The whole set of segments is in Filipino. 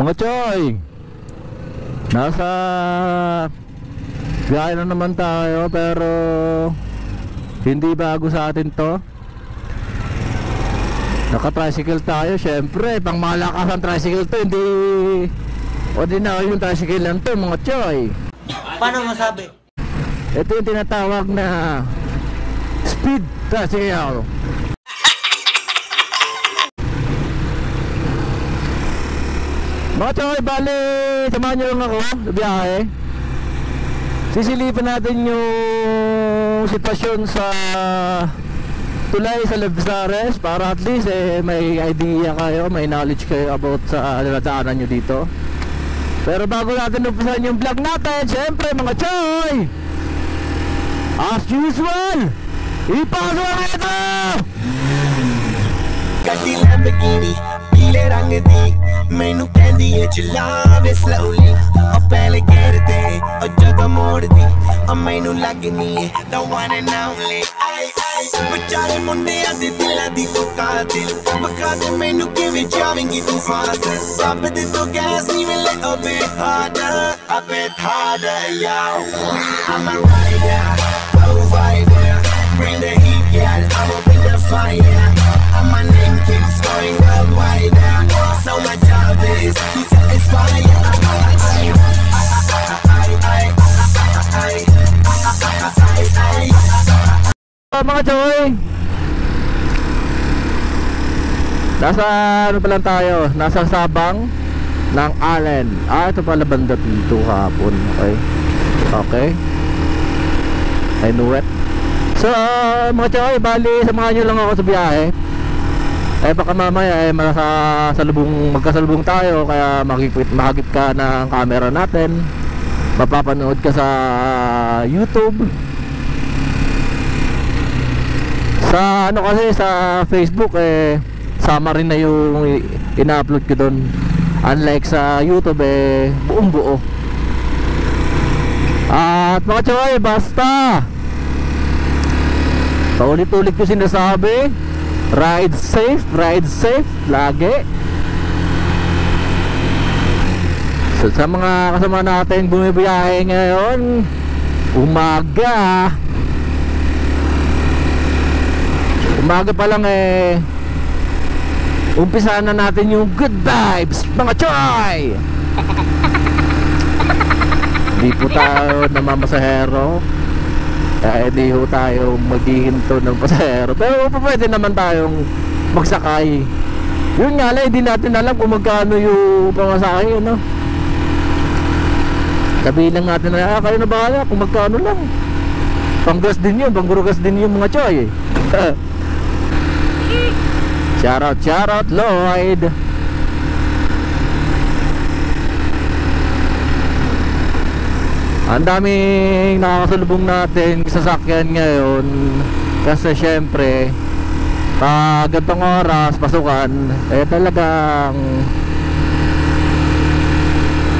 Mga choy, nasa biyahe na naman tayo, pero hindi bago sa atin to. Naka-tricycle tayo, syempre pang malakas ang tricycle to, hindi ordinary yung tricycle lang to mga choy. Paano masabi? Ito yung tinatawag na speed tricycle. Mga choy, bali, samahan nyo lang ako sa biyahe. Sisilipan natin yung sitwasyon sa tulay sa Labzares para at least may idea kayo, may knowledge kayo about sa dinadaanan nyo dito. Pero bago natin umpisan yung vlog natin, syempre mga choy, as usual, ipasok na ito! ਗੱਡੀ ਲੈਂਬਰਗਿਨੀ ਪੀਲੇ ਰੰਗ ਦੀ ਮੈਨੂੰ ਕਹਿੰਦੀ ਏ ਚਲਾਵੇ ਸਲੋਲੀ ਉਹ ਪਹਿਲੇ ਗੇਰ ਤੇ ਉਹ ਜਦੋਂ ਮੋੜਦੀ ਉਹ ਮੈਨੂੰ ਲੱਗਨੀ ਏ the one and only ਆਈ ਵਿਚਾਰੇ ਮੁੰਡਿਆਂ ਦੇ ਦਿਲਾਂ ਦੀ ਤੂੰ ਕਾਤਿਲ ਬਖਾ ਦੇ ਮੈਨੂੰ ਕਿਵੇਂ ਜਾਵੇਂਗੀ ਤੂੰ ਫਾਸਟ ਸਭ ਦੇ ਤੋਂ ਗੈਸ ਨਹੀਂ ਮਿਲੇ a bit harder yo I'm a rider provider bring the heat yeah I'm up in the fire and my name keeps going worldwide. So my job is to satisfy. Mga choy, nasa ano pa lang tayo, nasa Sabang ng Allen. Ito pala banda dito kahapon. Okay, I knew it. So mga choy, bali samahan nyo lang ako sa biyahe. Baka mamaya magkasalubong tayo, kaya makagip ka ng camera natin, mapapanood ka sa YouTube. Sa ano kasi sa Facebook sama rin na yung ina-upload ko doon. Unlike sa YouTube buong buo. At mga choy, basta paulit-ulit ko sinasabi, ride safe lagi. So sa mga kasama natin bumibiyahe ngayon, umaga pa lang umpisa na natin yung good vibes mga choy. Di po tayo namamasahero, di ho tayo maghihinto ng pasahero, pero pwede naman tayong magsakay. Yun nga lang, hindi natin alam kung magkano yung pamasahe, no? Sabihin lang natin na kayo na bahala kung magkano lang. Panggas din yun, panggurugas din yung mga choy. Shout out Lloyd. Ang daming nakakasalubong natin sasakyan ngayon, kasi syempre gantong oras pasukan, talagang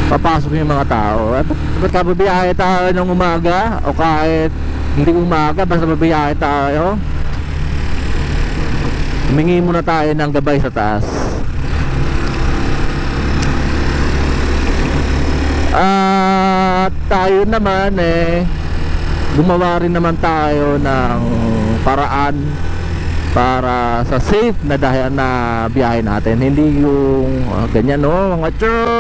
papasok yung mga tao. At kapag babiyahe tayo ng umaga o kahit hindi umaga, basta babiyahe tayo, humingi muna tayo ng gabay sa taas. At tayo naman gumawa rin naman tayo ng paraan para sa safe na dahil na biyahe natin. Hindi yung ganyan, no, mga choy.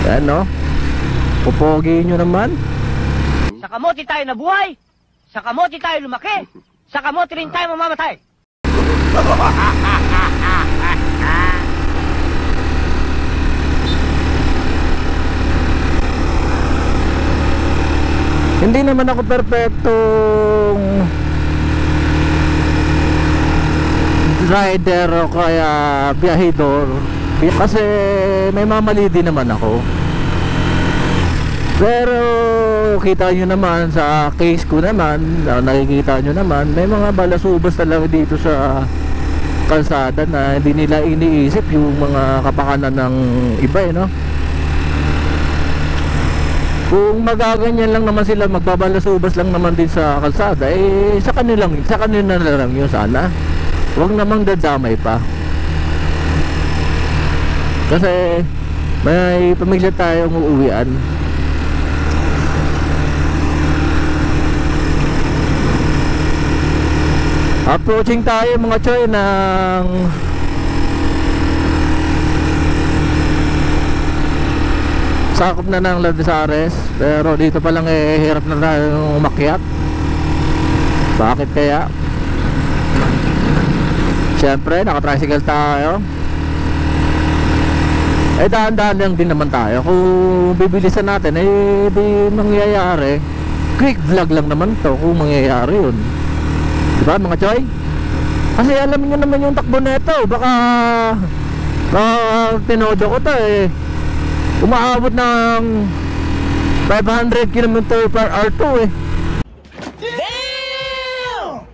Yan, no, pupogi nyo naman. Sa kamote tayo nabuhay, sa kamote tayo lumaki, sa kamote rin tayo mamamatay. Hindi naman ako perfectong rider o kaya biyahidor, kasi may mamali din naman ako. Pero kita nyo naman sa case ko naman, nakikita nyo naman, may mga balasubas talaga dito sa kalsada na hindi nila iniisip yung mga kapakanan ng iba, no? Kung magaganyan lang naman sila, magbabalasubas lang naman din sa kalsada, eh sa kanila na lang yun sana. Huwag namang dadamay pa. Kasi may pamilya tayong uuwian. Approaching tayo mga choy ng sakop na ng Landesares. Pero dito pa lang eh hirap na tayong umakyat. Bakit kaya? Siyempre naka-tricycle tayo. Eh dahan-dahan lang din naman tayo. Kung bibilisan natin eh di mangyayari. Quick vlog lang naman to kung mangyayari yun. Diba mga choy? Kasi alam niyo naman yung takbo nito. Baka tinodo ko to eh. Umaabot ng 500 km per hour to eh. Damn!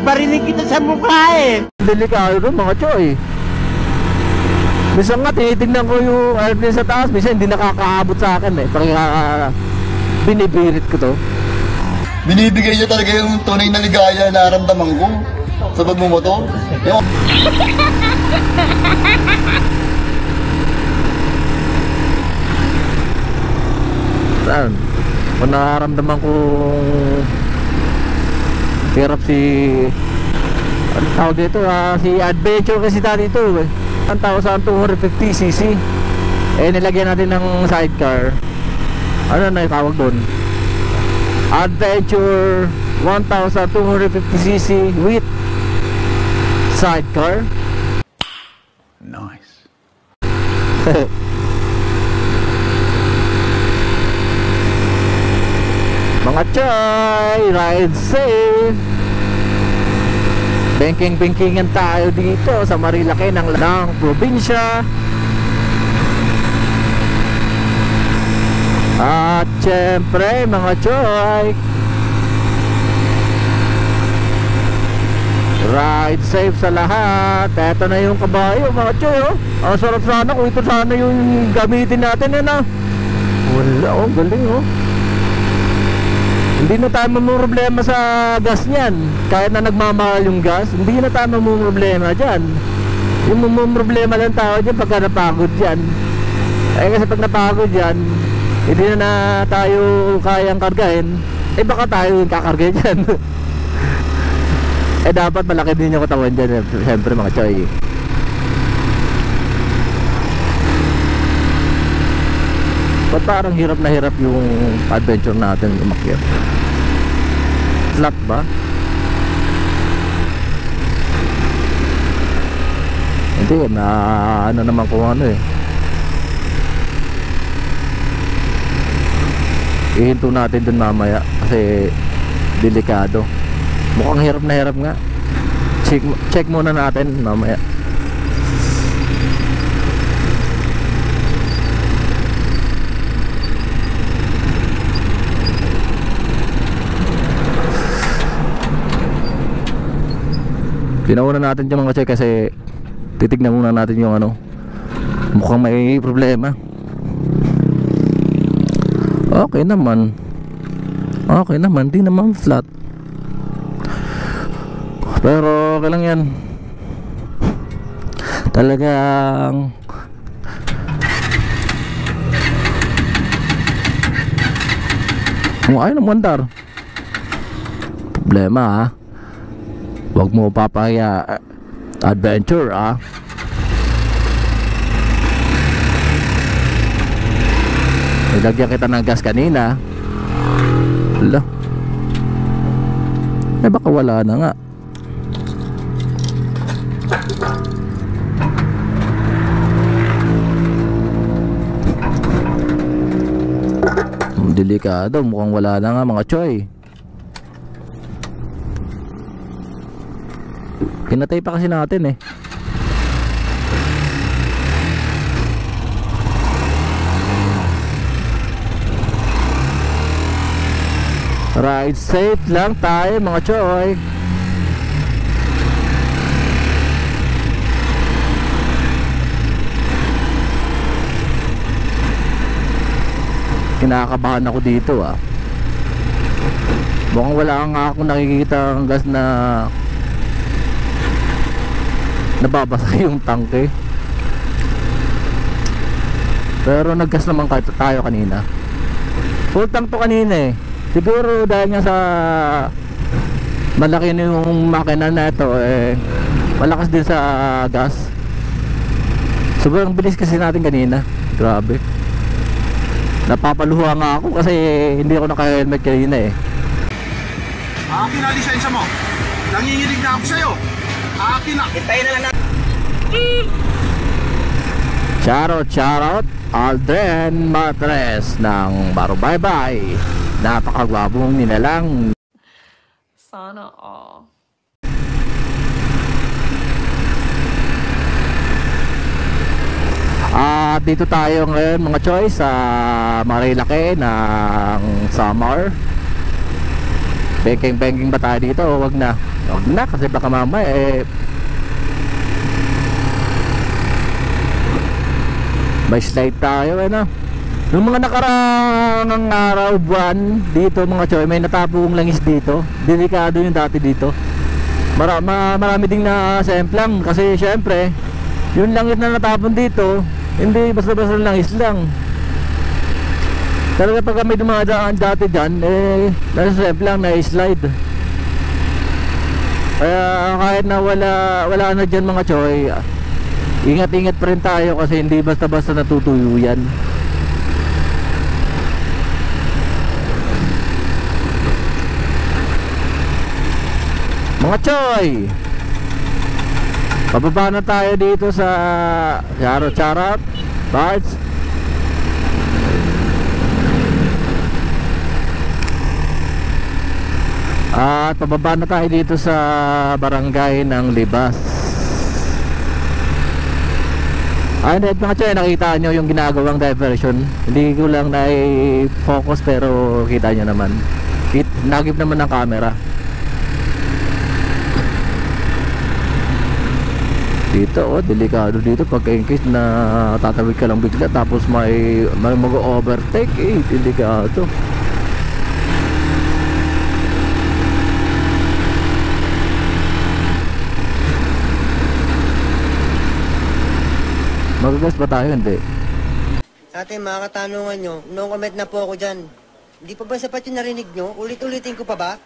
Barinig kita sa mukha eh. Delikado rin mga choy. Minsan nga tinitignan ko yung airplane sa taas. Minsan hindi nakakaabot sa akin eh. Pag binibirit ko to. Binibigay niya talaga yung tunay na ligaya na naramdaman ko sa pagmumotor. Yung... Saan? Kung nararamdaman kong hirap si ano tawag dito si Adventure kasi dito eh. Ang tao sa 250cc eh nilagyan natin ng sidecar. Ano na tawag doon? Adventure 1250cc with sidecar. Nice. Mga choy, ride safe. Banking-bankingan tayo dito sa Marilaki ng probinsya. At syempre mga choy, ride safe sa lahat. Eto na yung kabayo mga choy oh. Ang sarap sana kung ito sana yung gamitin natin eh na. Wala oh, galing oh. Hindi na tayo problema sa gas niyan. Kahit na nagmamahal yung gas, hindi na tayo problema dyan. Yung problema lang tao dyan pagka napagod dyan. Eh kasi pag napagod dyan, hindi na tayo kayang kargahin. Eh baka tayo yung kakarga dyan. Eh dapat malaki din yung katawan dyan. Siyempre mga choy. Ba't parang hirap na hirap yung adventure natin umakyat? Flat ba? Hindi, na ano naman kung ano eh. Ihinto natin dun mamaya kasi delikado. Mukhang hirap na hirap nga. Check muna natin mamaya. Pinauna natin yung mga check kasi titignan muna natin yung ano. Mukhang may problema. Okay naman. Okay naman, di naman flat. Pero okay lang yan. Talagang ayaw ng mandar. Problema ha. Huwag mo papaya adventure ah. Nilagyan kita ng gas kanina. Hala. Eh baka wala na nga. Delikado, mukhang wala na nga mga choy. Pinatay pa kasi natin eh. Ride safe lang tayo mga choy. Kinakabahan ako dito ah. Mukhang wala nga akong nakikita ang gas na nababasa yung tangke. Pero naggas naman tayo kanina. Full tank to kanina eh. Siguro dahil nga sa malaki na yung makina na ito eh, malakas din sa gas. Sobrang bilis kasi natin kanina. Grabe. Napapaluha nga ako kasi hindi ako naka-helmet kanina eh. Akin na lisensya mo. Nanginginig na ako sa'yo. Akin na. Hintayin na lang natin. Shoutout Aldren Matres ng Barubaybay. Napakagwabong nilalang. Sana all. Dito tayo ngayon mga choice sa Marilake ng Samar. Banking ba tayo dito? Wag na kasi baka mamaya eh may slide tayo ano. Yung mga nakarang araw, buwan dito mga choy, may natapong langis dito. Delikado yung dati dito. Marami ding na semplang kasi syempre yung langis na natapon dito hindi basta-basta langis lang. Talaga pag may dumadaan dati dyan eh nasa semplang na slide. Kaya kahit na wala na dyan mga choy, ingat-ingat pa rin tayo kasi hindi basta-basta natutuyo yan. Mga choy, pababa na tayo dito sa Charot Bards. At pababa na tayo dito sa barangay ng Libas. Ayun mga choy, nakita nyo yung ginagawang diversion. Hindi ko lang na-focus pero kita nyo naman. Nagip naman ng camera. Dito delikado dito pag in case na tatawid ka lang bigla tapos may mag-overtake delikado. Magagas ba tayo? Hindi. Ate, mga katanungan nyo, no comment na po ako dyan. Hindi pa ba sapat yung narinig nyo? Ulit-ulitin ko pa ba?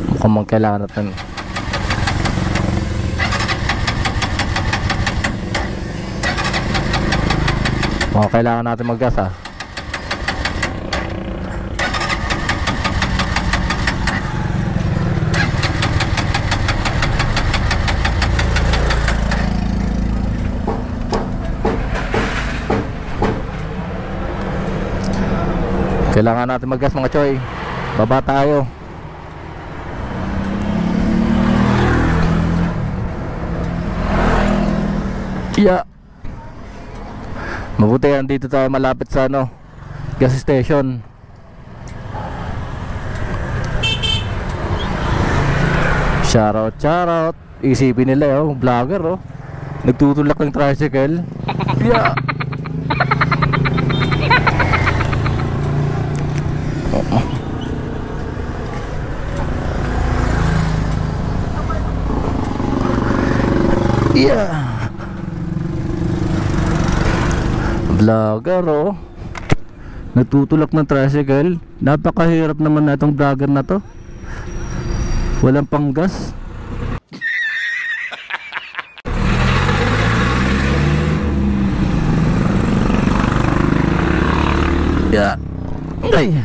Mukhang magkailangan natin. Mukhang kailangan natin maggas ah. Kailangan natin maggas mga choy. Baba tayo. Yeah. Mabuti yan dito tayo malapit sa gas station. Shoutout. Isipin nila vlogger nagtutulak ng tricycle. Yeah. Yeah. Vlogger nagtutulak ng tricycle. Napakahirap naman na itong vlogger na to. Walang panggas. Yeah. Ay.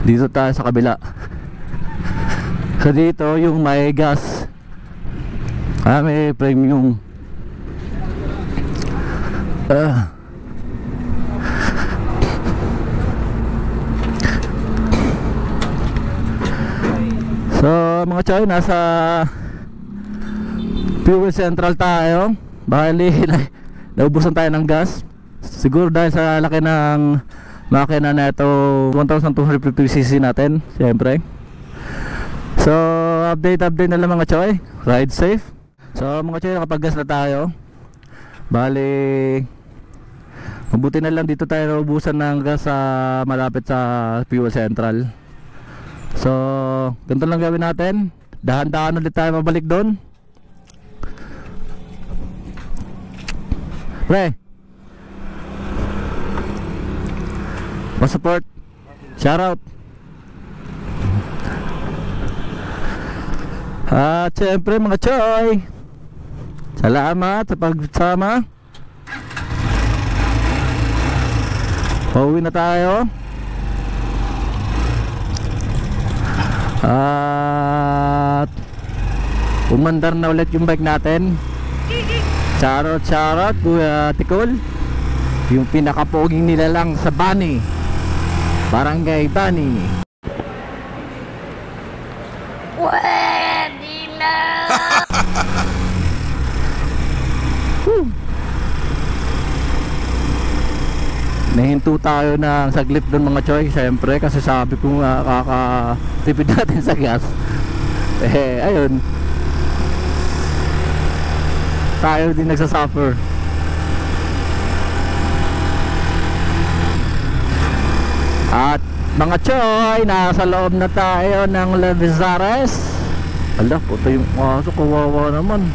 Dito tayo sa kabila. So dito yung may gas. May premium. mga choy, nasa Fuel Central tayo. Bali naubusan tayo ng gas. Siguro dahil sa laki ng makina na ito 1250cc natin, syempre. So update na lang mga choy. Ride safe. So mga choy, nakapag-gas na tayo. Bali mabuti na lang dito tayo naubusan ng gas sa malapit sa Fuel Central. So ganito lang gawin natin. Dahan-dahan ulit tayo mabalik doon. Pre, support, shoutout. At syempre mga choy, salamat sa pagsama. Pauwi na tayo. At umandar na ulit yung bike natin. Charot Kuya Tikol. Yung pinakapoging nila lang sa Bani, Barangay Bani. Pwede na. Nahinto tayo ng saglit doon mga choy, syempre, kasi sabi ko nga kakatipid natin sa gas. Ayun, tayo din nagsasuffer. At mga choy, nasa loob na tayo ng Lavizares. Ala, puto yung aso, kawawa naman.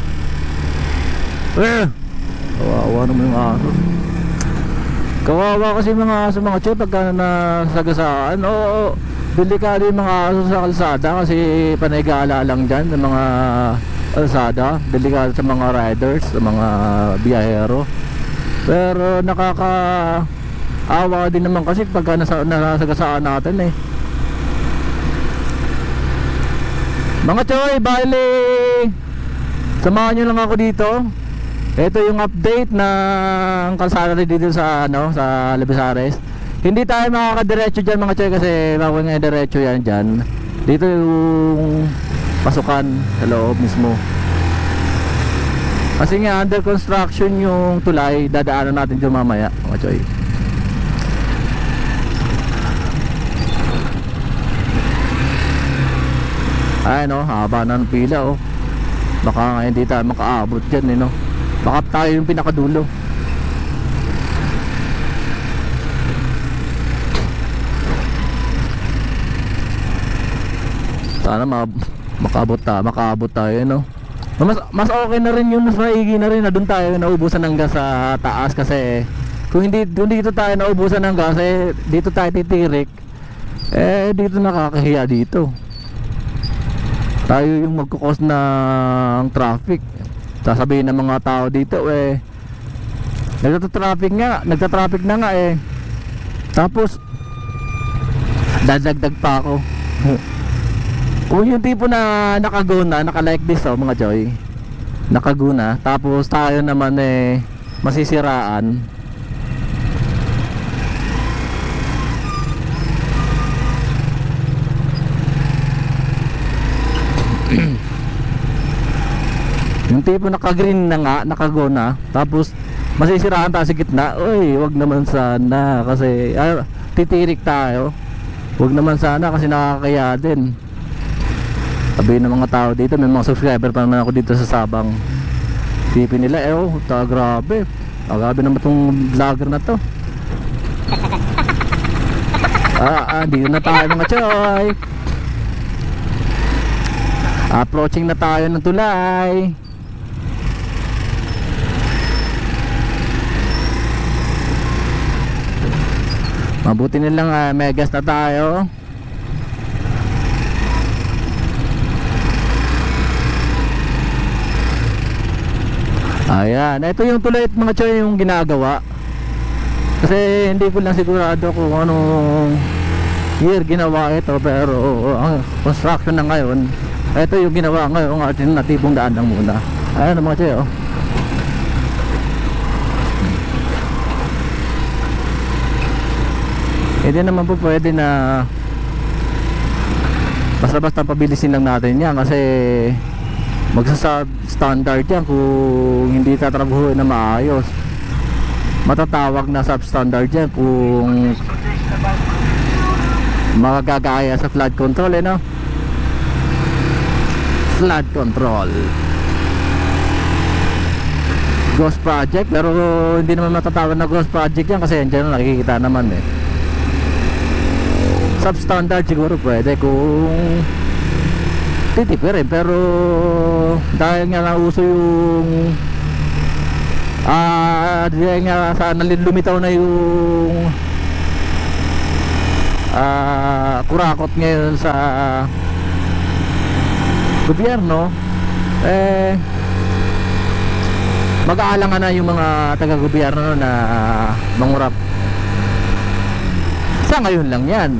Kawawa naman yung aso. Kawawa kasi mga aso mga choy pagka nasagasaan. Oo, delikado yung mga aso sa kalsada kasi panay gala lang dyan ng mga kalsada, delikado sa mga riders, sa mga biyahero. Pero nakakaawa din naman kasi pagka nasagasaan natin Mga choy, bali samahan nyo lang ako dito. Ito yung update ng kalsada dito sa sa Lavizares. Hindi tayo makakadiretso dyan mga choy kasi bawal nga diretso yan dyan. Dito yung pasukan sa loob mismo. Kasi nga under construction yung tulay, dadaanan natin dyan mamaya mga choy. Ay haba na ng pila baka nga hindi tayo makaabot dyan baka tayo yung pinakadulo. Sana makaabot tayo mas okay na rin yun, mas maigi na rin na doon tayo naubusan ng gas sa taas. Kasi kung dito tayo naubusan ng gas dito tayo titirik, dito nakakahiya. Dito tayo yung magkukos ng traffic. Sasabihin ng mga tao dito nagtatraffic na nga tapos dadagdag pa ako. Kung yung tipo na nakaguna, naka-like this mga choy, nakaguna, tapos tayo naman masisiraan. Yung tipo naka-green na nga, nakaguna, tapos masisiraan tayo sa gitna. Uy, wag naman sana kasi titirik tayo. Wag naman sana kasi nakakaya din. Sabihin ng mga tao dito, may mga subscriber pa naman ako dito sa Sabang. Tipin nila, grabe. Grabe naman itong vlogger na to. Dito na tayo mga choy. Approaching na tayo ng tulay. Mabuti nilang may gas na tayo. Ayan, ito yung tulay mga choy yung ginagawa. Kasi hindi ko lang sigurado kung anong year ginawa ito, pero ang construction na ngayon, ito yung ginawa ngayon, alternatibong daan lang muna. Ayan mga choy Hindi naman po pwede na Basta-basta pabilisin lang natin yan kasi magsa-substandard yan kung hindi tatrabahuin na maayos. Matatawag na substandard yan kung makagagaya sa flood control, no? Flood control, ghost project, pero hindi naman matatawag na ghost project yan kasi yan dyan nakikita naman eh. Substandard siguro pwede kung titipirin, pero dahil nga nauso yung dahil nga sa lumitaw na yung kurakot ngayon sa gobyerno, mag-aalangan na yung mga taga-gobyerno na mangurap. Sa ngayon lang yan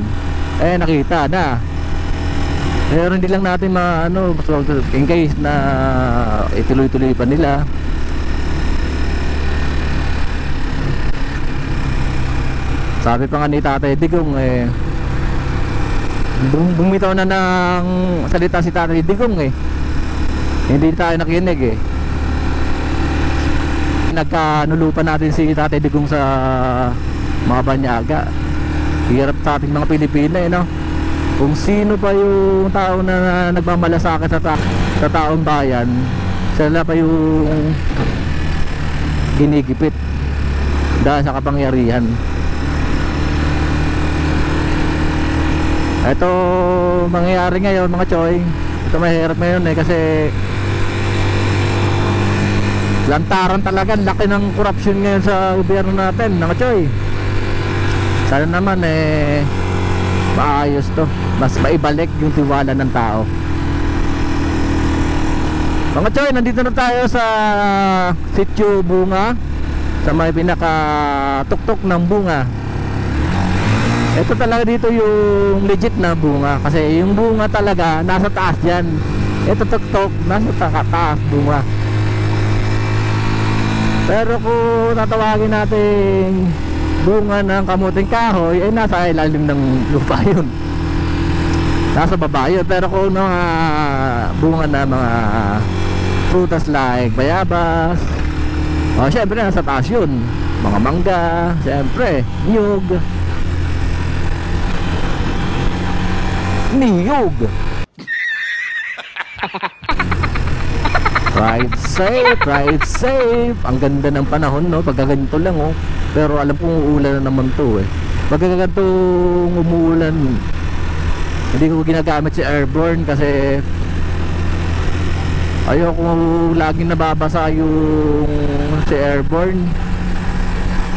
nakita na, pero hindi lang natin in case na ituloy-tuloy pa nila. Sabi pa nga ni Tatay Digong bumitaw na ng salita si Tatay Digong hindi tayo nakinig nagkanulupan natin si Tatay Digong sa mga banyaga. Hirap sa ating mga Pilipino no? Kung sino pa yung tao na nagmamalasakit sa taong bayan, sila pa yung ginigipit dahil sa kapangyarihan. Ito mangyayari ngayon mga choy. Ito mahirap ngayon kasi lantaran talaga, laki ng korupsyon ngayon sa gobyerno natin mga choy. Sana naman maayos to, mas maibalik yung tiwala ng tao. Mga choy, nandito na tayo sa Sitio Bunga, sa may pinaka tuktok ng bunga. Ito talaga dito yung legit na bunga, kasi yung bunga talaga nasa taas yan. Ito tuktok nasa taas bunga. Pero kung tatawagin natin bunga ng kamuting kahoy, nasa ilalim ng lupa yun, nasa baba yun. Pero kung mga bunga na mga prutas like bayabas, syempre nasa taas yun. Mga mangga, syempre niyog. Ride safe. Ang ganda ng panahon, no? Pagka ganito lang, pero alam kong uulan na naman to Pagka ganitong umuulan, hindi ko ginagamit si airborne kasi ayoko laging nababasa yung si airborne,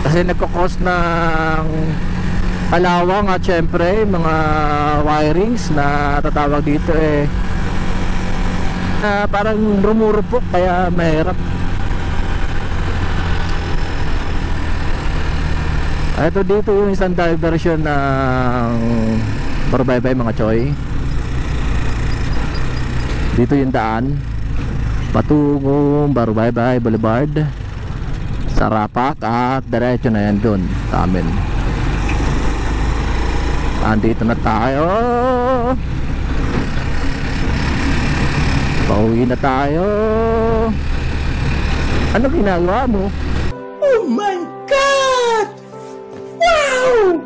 kasi nagkakos ng kalawang at syempre mga wirings na tatawag dito parang rumurupok, kaya mahirap. Ito dito yung isang diversion ng Barubaybay mga choy. Dito yung daan patungong Barubaybay Boulevard sa Rapak, at diretso na yan dun sa amin. Andito na tayo, pauwi na tayo. Ano ginagawa mo? Oh my God! Wow!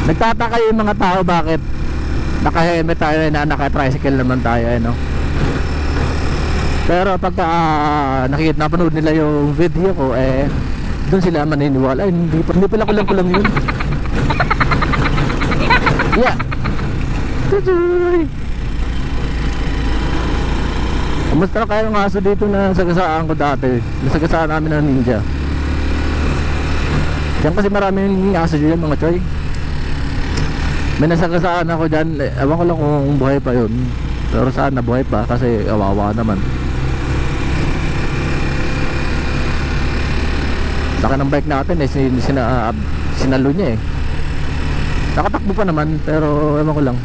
Nagtataka yung mga tao bakit naka-helmet tayo na naka-tricycle naman tayo no? Pero pagka napanood nila yung video ko doon sila maniniwala, hindi pala kulang yun. Yeah. Tutoy. Kamusta na kayo ng aso dito na sagasaan ko dati? Nasagasaan namin ng ninja. Diyan kasi maraming aso dyan mga choy. May nasagasaan ako dyan, ewan ko lang kung buhay pa yun, pero sana buhay pa kasi awawa naman. Saka ng bike natin sinalo niya nakatakbo pa naman, pero ewan ko lang.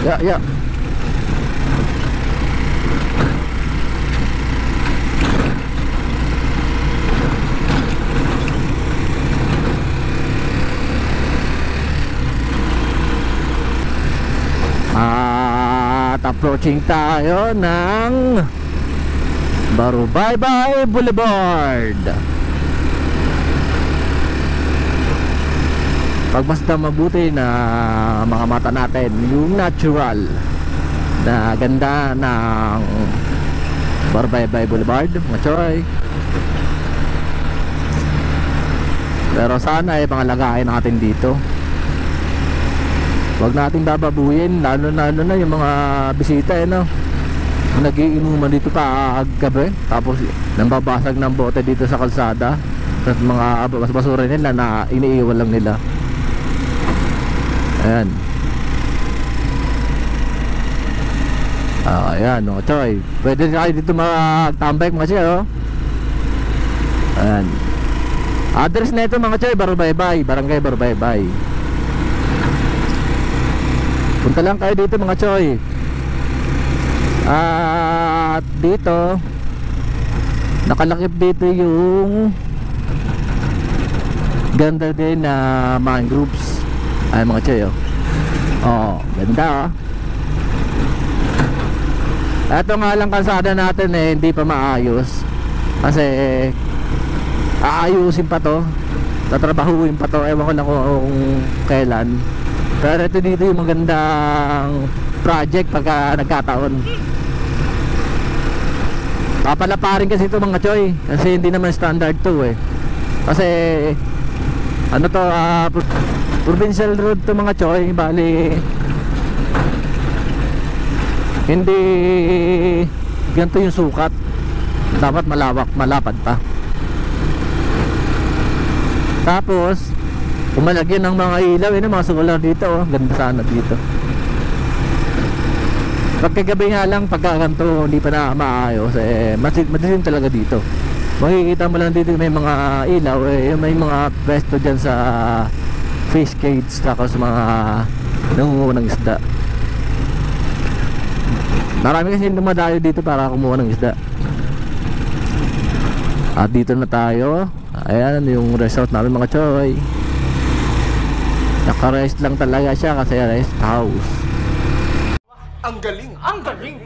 Yeah. approaching tayo ng Barubaybay Boulevard. Pagmasdan mabuti na mga mata natin yung natural na ganda ng Barubaybay Boulevard, mga choy. Pero sana ay pangalagain natin dito. Huwag natin bababuyin, lalo na yung mga bisita no. Nagiinuman dito pa gabi, tapos nambabasag ng bote dito sa kalsada. At mga basura nila na iniiwan lang nila. Ayan. Ayan, no, choy. Pwede kayo dito magtambay mga choy, oh. Ayan. Address na ito mga choy, Barubaybay, Barangay Barubaybay. Punta lang kayo dito mga choy. At dito nakalakip dito yung ganda din na mangroves. Ay mga choy, oh. Oh, ganda, oh. Ito nga lang kalsada natin hindi pa maayos. Kasi aayusin pa to, tatrabahuin pa to, ewan ko lang kung kailan. Pero ito dito yung magandang project pagka nagkataon. Papalaparin kasi ito mga choy, kasi hindi naman standard to Kasi ano to, provincial road to mga choy. Bali hindi ganito yung sukat, dapat malawak, malapad pa. Tapos umalagyan ng mga ilaw, mga solar dito, oh. Ganda sana dito. Pagkagabi nga lang, pagkaganto hindi pa na maayos, madilim talaga dito. Makikita mo lang dito may mga ilaw, may mga pwesto dyan sa fish cage, tapos mga nangunguha ng isda. Marami kasi dumadayo dito para kumuha ng isda. At dito na tayo. Ayan yung resort namin mga choy. Naka-rest lang talaga siya kasi rest house. Ang galing! Ang galing!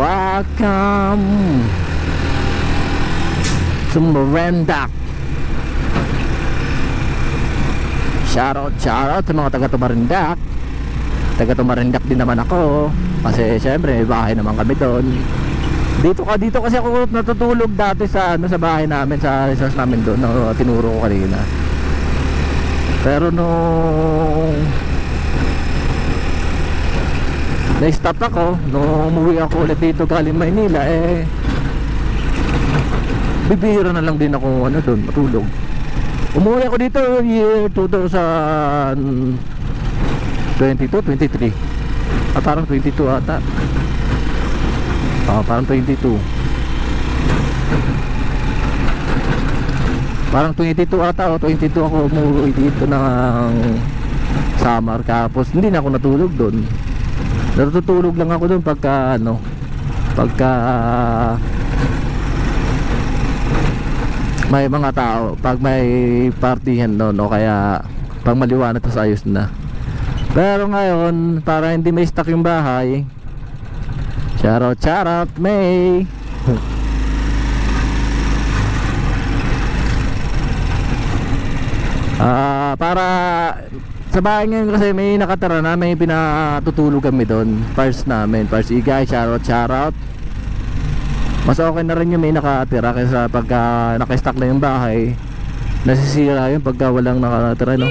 Welcome to Marindac. Shoutout sa mga taga Marindac. Taga Marindac din naman ako, kasi syempre may bahay naman kami doon. Dito kasi ako natutulog dati sa sa bahay namin, sa resort namin doon, no, tinuro ko kanina. Pero nung na-stop ako, nung umuwi ako ulit dito galing Maynila, bibihira na lang din ako doon matulog. Umuwi ako dito year 2022, 23. Parang 22 ata. Parang 22. Parang 22 ata, 22 ako umuwi dito ng summer. Tapos hindi na ako natulog doon. Natutulog lang ako doon pagka may mga tao, pag may partihan doon, o kaya pag maliwanag tas ayos na. Pero ngayon, para hindi may stock yung bahay, charot May. Para sa bahay ngayon kasi may nakatara na, may pinatutulog kami doon. First igay, charot. Mas okay na rin yung may nakatira kaysa pagka naka-stock na yung bahay, nasisira yun pagka walang nakatira, no?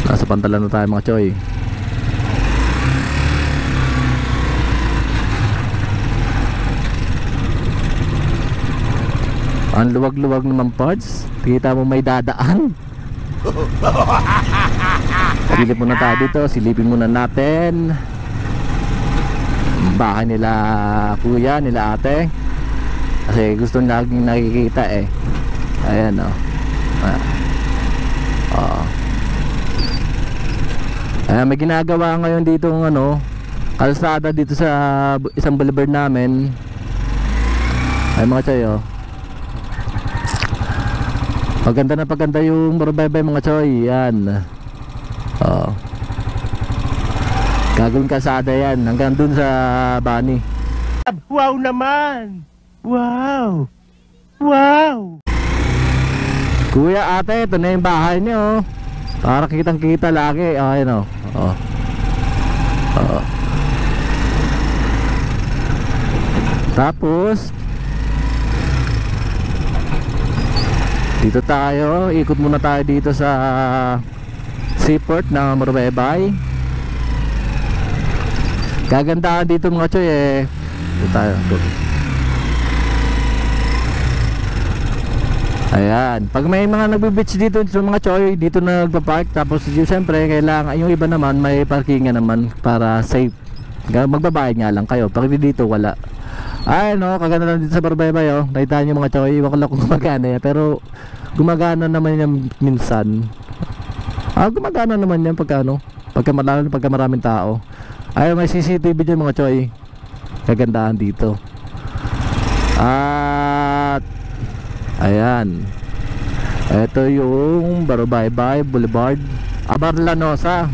Nasa pantalan na tayo mga choy. Ang luwag-luwag naman parts. Kita mo may dadaan. Silip muna tayo dito. Silipin muna natin bahay nila kuya, nila ate. Kasi gusto naging nakikita Ayan o. May ginagawa ngayon dito ng ano, kalsada dito sa isang boulevard namin. Ay mga choy, oh. Paganda na paganda yung Morobaybay mga choy. Yan. Oh. Gagawin kalsada yan hanggang dun sa Bani. Wow naman! Wow! Wow! Kuya, ate, ito na yung bahay niyo. Para kitang kita lagi. Oh, ayun oh. Oh. Oh. Tapos dito tayo, ikot muna tayo dito sa seaport ng Morobaybay. Gagandahan dito mga choy eh. Dito tayo. Ayan, pag may mga nagbe-beach dito sa mga choy, dito na nagpa-park. Tapos siyempre kailangan, yung iba naman may parkingan naman para safe. Magbabayad nga lang kayo. Pag dito wala. Ay no, kaganda lang dito sa Morobaybay oh. Nakita niyo mga choy, iwan ko lang kung gumagana yan. Pero gumagana naman yan minsan. Gumagana naman yan pagka ano, pagka maraming tao. Ay may CCTV dyan mga choy. Kagandahan dito. At ayan, ito yung Morobaybay Boulevard, Barlanosa.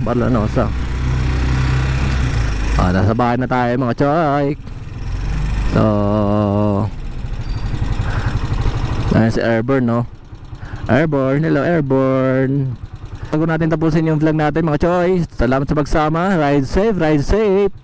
Nasa bahay na tayo mga choy. So ayan si Airborne no. Airborne, hello Airborne. Bago natin tapusin yung vlog natin mga choy, salamat sa pagsama. Ride safe, ride safe.